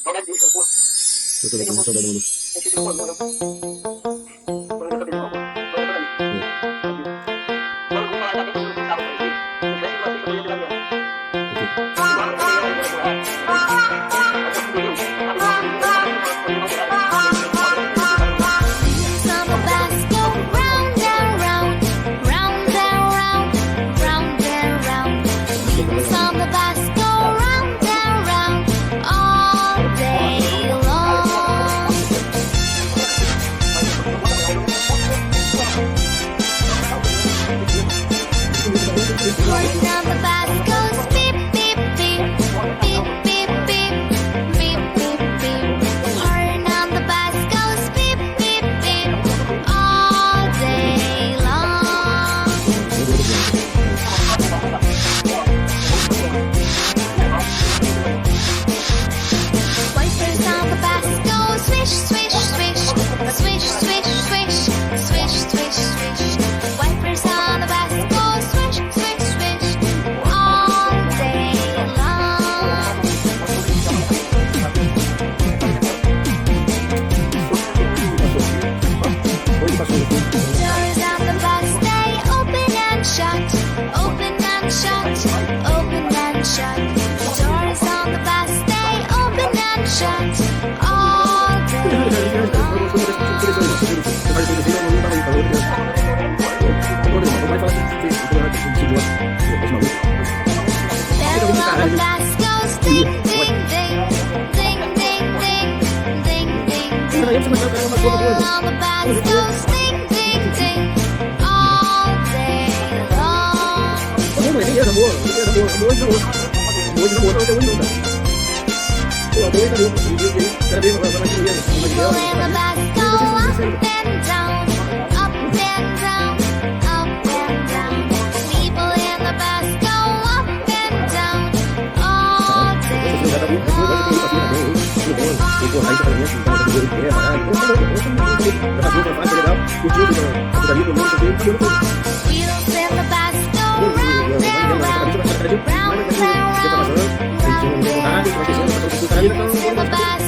Saudade dele, cara, pô. Eu tô com saudade, mano. Tem que ser pô, não. Quando eu cabelo, pô. Olha pra mim. Quando eu vou falar da minha coisa, eu não com ele. Se eu tivesse uma sexta, eu podia pegar Some of us go round and round, round and round, round and round. Some of us go round and round all day long. Horn on the bus goes beep beep beep, beep beep beep, beep beep beep. Horn on the bus goes beep beep beep all day long. Wipers on the bus go swish swish swish, swish swish swish, swish swish swish. Wipers on the bus go swish swish swish all day long. Doors on the bus stay open and shut, open and shut, open and shut. Doors on the bus stay open and shut all day long. Bell on the bus goes ding ding ding, ding ding ding, ding ding ding. Bell on the bus goes ding ding ding all day long. Amor, mas nem era amor, não era amor, amor de namoro. Amor de namoro, até hoje não, cara. Pô, amor de namoro, cada vez vai mais dinheiro. People in the bus go up and down, up and down, up and down. People in the bus go up and down all day long. Wheels in the bus go round and round, round and round, round and round. Wheels in the bus